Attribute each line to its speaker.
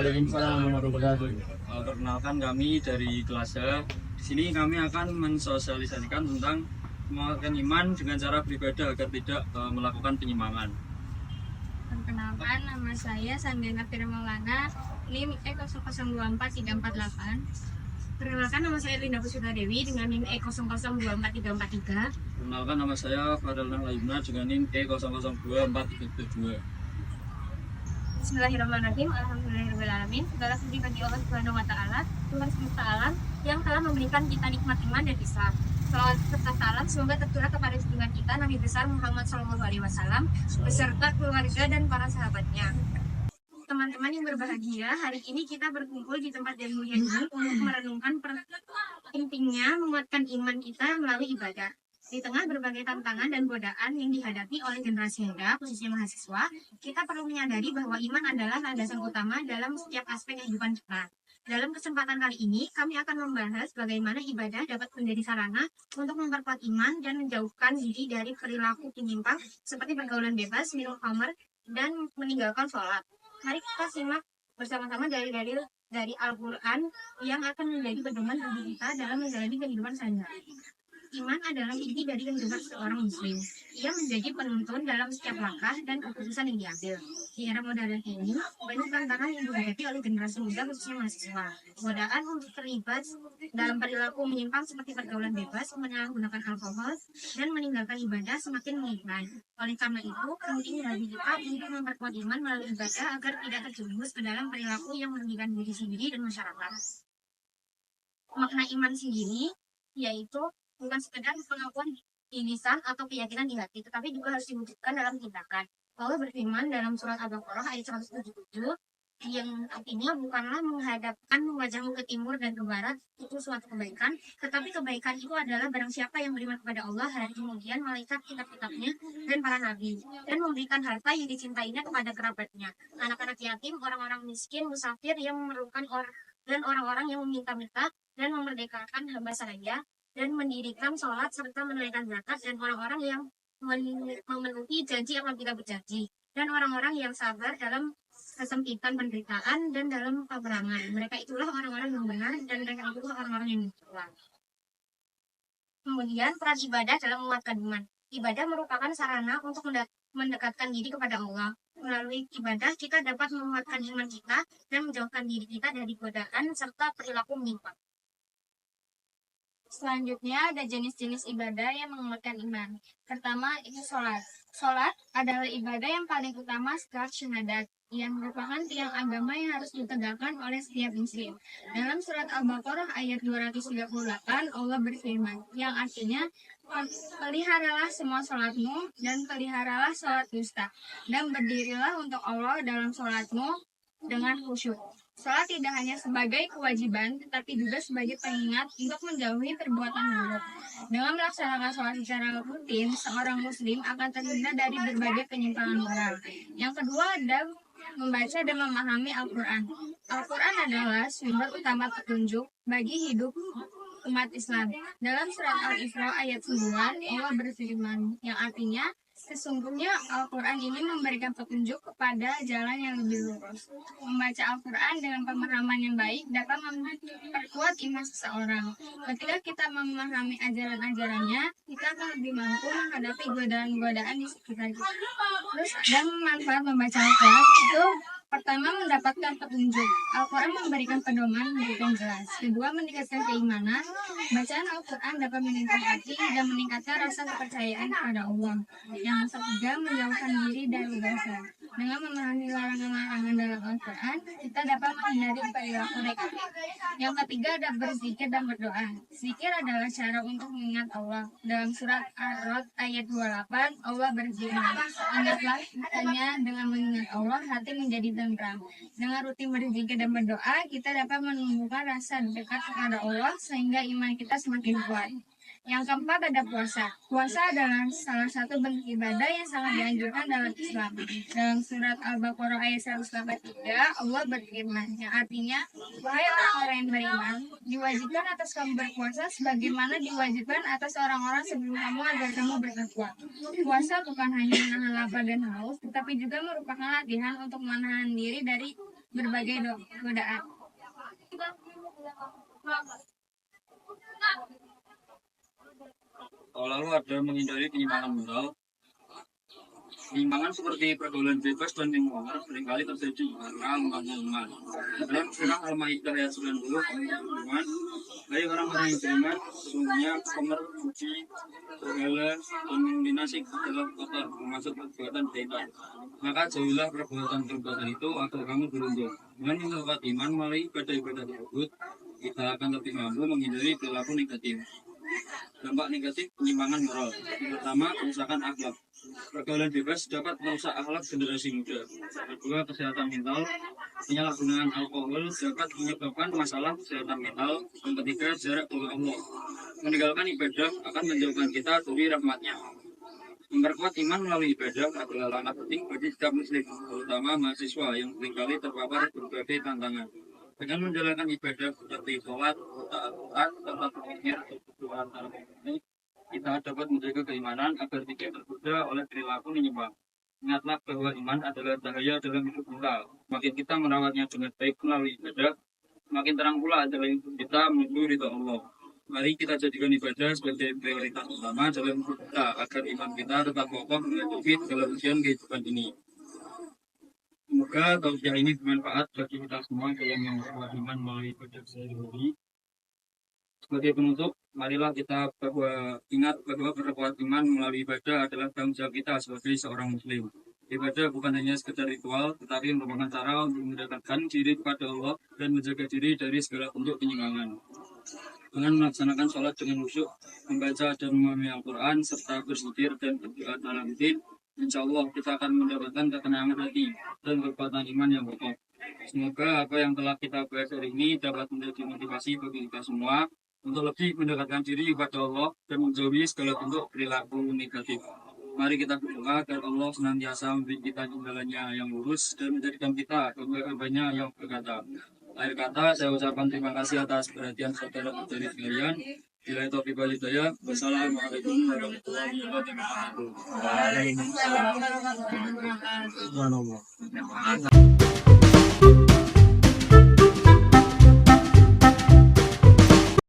Speaker 1: Waalaikumsalam warahmatullahi wabarakatuh.
Speaker 2: Perkenalkan kami dari kelas A. Di sini kami akan mensosialisasikan tentang menguatkan iman dengan cara beribadah agar tidak melakukan penyimpangan.
Speaker 3: Perkenalkan, nama saya Sandiana Firmaulana, NIM E002438. Perkenalkan, nama saya Linda Pusita Dewi dengan NIM E002343.
Speaker 2: Perkenalkan, nama saya Fadlan Layuna dengan NIM E002432.
Speaker 3: Bismillahirrahmanirrahim. Alhamdulillahirrahmanirrahim. Segala puji bagi Allah Subhanahu wa Ta'ala, Tuhan semesta alam yang telah memberikan kita nikmat iman dan Islam. Salawat serta salam semoga tercurah kepada junjungan kita Nabi besar Muhammad SAW beserta keluarga dan para sahabatnya. Teman-teman yang berbahagia, hari ini kita berkumpul di tempat yang mulia ini untuk merenungkan pentingnya menguatkan iman kita melalui ibadah. Di tengah berbagai tantangan dan godaan yang dihadapi oleh generasi muda, khususnya mahasiswa, kita perlu menyadari bahwa iman adalah landasan utama dalam setiap aspek kehidupan kita. Dalam kesempatan kali ini, kami akan membahas bagaimana ibadah dapat menjadi sarana untuk memperkuat iman dan menjauhkan diri dari perilaku penyimpang seperti pergaulan bebas, minum khamr, dan meninggalkan sholat. Mari kita simak bersama-sama dari Al-Quran yang akan menjadi pedoman bagi kita dalam menjalani kehidupan sehari-hari. Iman adalah inti dari kehidupan seorang muslim. Ia menjadi penuntun dalam setiap langkah dan keputusan yang diambil. Di era modern ini, banyak tantangan yang dihadapi oleh generasi muda khususnya mahasiswa. Godaan untuk terlibat dalam perilaku menyimpang seperti pergaulan bebas, menyalahgunakan alkohol, dan meninggalkan ibadah semakin meningkat. Oleh karena itu, penting bagi kita untuk memperkuat iman melalui ibadah agar tidak terjerumus ke dalam perilaku yang merugikan diri sendiri dan masyarakat. Makna iman sendiri yaitu bukan sekedar pengakuan di lisan atau keyakinan di hati, tetapi juga harus diwujudkan dalam tindakan. Allah berfirman dalam surat Al-Baqarah ayat 177, yang artinya bukanlah menghadapkan wajahmu ke timur dan ke barat itu suatu kebaikan, tetapi kebaikan itu adalah barang siapa yang beriman kepada Allah, hari kemudian, malaikat, kitab-kitabnya, dan para nabi, dan memberikan harta yang dicintainya kepada kerabatnya, anak-anak yatim, orang-orang miskin, musafir yang memerlukan dan orang-orang yang meminta-minta, dan memerdekakan hamba sahaya, dan mendirikan sholat serta menunaikan zakat, dan orang-orang yang memenuhi janji apabila berjanji, dan orang-orang yang sabar dalam kesempitan penderitaan dan dalam peperangan. Mereka itulah orang-orang yang benar, dan mereka itulah orang-orang yang bertakwa. Kemudian peran ibadah dalam menguatkan iman. Ibadah merupakan sarana untuk mendekatkan diri kepada Allah. Melalui ibadah kita dapat menguatkan iman kita dan menjauhkan diri kita dari godaan serta perilaku menyimpang. Selanjutnya ada jenis-jenis ibadah yang menguatkan iman. Pertama itu sholat. Sholat adalah ibadah yang paling utama setelah syahadat, yang merupakan tiang agama yang harus ditegakkan oleh setiap muslim. Dalam surat Al-Baqarah ayat 238 Allah berfirman, yang artinya peliharalah semua sholatmu dan peliharalah sholat dusta, dan berdirilah untuk Allah dalam sholatmu dengan khusyuk. Sholat tidak hanya sebagai kewajiban, tetapi juga sebagai pengingat untuk menjauhi perbuatan buruk. Dengan melaksanakan sholat secara rutin, seorang muslim akan terhindar dari berbagai penyimpangan moral. Yang kedua ada membaca dan memahami Al-Quran. Al-Quran adalah sumber utama petunjuk bagi hidup umat Islam. Dalam surat Al-Isra ayat 9, Allah berfirman, yang artinya, sesungguhnya Al-Quran ini memberikan petunjuk kepada jalan yang lebih lurus. Membaca Al-Quran dengan pemahaman yang baik dapat memperkuat iman seseorang. Ketika kita memahami ajaran-ajarannya, kita akan lebih mampu menghadapi godaan-godaan di sekitar kita. Terus, dan manfaat membaca Al-Quran itu pertama, mendapatkan petunjuk. Al-Quran memberikan pedoman yang jelas. Kedua, meningkatkan keimanan. Bacaan Al-Quran dapat meningkatkan hati dan meningkatkan rasa kepercayaan kepada Allah. Yang ketiga, menjauhkan diri dari dosa. Dengan memahami larangan-larangan dalam Al-Quran, kita dapat menghindari perilaku negatif. Yang ketiga, ada berzikir dan berdoa. Zikir adalah cara untuk mengingat Allah. Dalam surat Ar-Rod ayat 28, Allah berfirman, ingatlah hanya dengan mengingat Allah, hati menjadi tentram. Dengan rutin berzikir dan berdoa, kita dapat menumbuhkan rasa dekat kepada Allah sehingga iman kita semakin kuat. Yang keempat ada puasa. Puasa adalah salah satu bentuk ibadah yang sangat dianjurkan dalam Islam. Dalam surat Al-Baqarah ayat 183, Allah berfirman, yang artinya, wahai orang-orang yang beriman, diwajibkan atas kamu berpuasa sebagaimana diwajibkan atas orang-orang sebelum kamu agar kamu bertakwa. Puasa bukan hanya menahan lapar dan haus, tetapi juga merupakan latihan untuk menahan diri dari berbagai godaan.
Speaker 2: Lalu ada menghindari penyimpangan moral. Penyimpangan seperti pergaulan bebas dan lingkungan seringkali terjadi karena lemahnya iman. Dalam surah Al-Maidah ayat 90, iman, hai orang-orang yang beriman, sesungguhnya pemer, puji, segala, dan dominasi adalah kotor, termasuk perbuatan setan. Maka jauhilah perbuatan itu agar kamu beruntung. Dengan memperkuat iman melalui ibadah-ibadah tersebut, kita akan lebih mampu menghindari perilaku negatif. Dampak negatif penyimpangan moral. Pertama, kerusakan akhlak. Pergaulan bebas dapat merusak akhlak generasi muda. Kedua, kesehatan mental. Penyalahgunaan alkohol dapat menyebabkan masalah kesehatan mental. Yang ketiga, jarak dengan Allah. Meninggalkan ibadah akan menjauhkan kita dari rahmatnya. Memperkuat iman melalui ibadah adalah langkah penting bagi setiap muslim, terutama mahasiswa yang seringkali terpapar berbagai tantangan. Dengan menjalankan ibadah seperti sholat, Al-Quran, serta berzikir, berdoa ini, kita dapat menjaga keimanan agar tidak tergoda oleh perilaku menyembah. Ingatlah bahwa iman adalah cahaya dalam hidup kita. Semakin kita merawatnya dengan baik melalui ibadah, semakin terang pula adalah hidup kita menuju ridha Allah. Mari kita jadikan ibadah sebagai prioritas utama dalam hidup kita agar iman kita tetap kokoh menghadapi segala ujian kehidupan ini. Semoga tausiah ini bermanfaat bagi kita semua yang memperkuat iman melalui ibadah sehari-hari. Sebagai penutup, marilah kita ingat bahwa perkuat iman melalui ibadah adalah tanggung jawab kita sebagai seorang muslim. Ibadah bukan hanya sekedar ritual, tetapi merupakan cara untuk mendekatkan diri kepada Allah dan menjaga diri dari segala bentuk penyimpangan. Dengan melaksanakan sholat dengan khusyuk, membaca dan memahami Al-Quran, serta berzikir dan berdoa dalam rutin, insya Allah kita akan mendapatkan ketenangan hati dan kekuatan iman yang kokoh. Semoga apa yang telah kita bahas hari ini dapat menjadi motivasi bagi kita semua untuk lebih mendekatkan diri kepada Allah dan menjauhi segala bentuk perilaku negatif. Mari kita berdoa agar Allah senantiasa memberi kita jalannya yang lurus dan menjadikan kita hamba-hambanya yang berkata. Akhir kata, saya ucapkan terima kasih atas perhatian saudara-saudari sekalian. Bila itu wal hidayah. Wassalamualaikum warahmatullahi wabarakatuh.
Speaker 1: Subhanallah.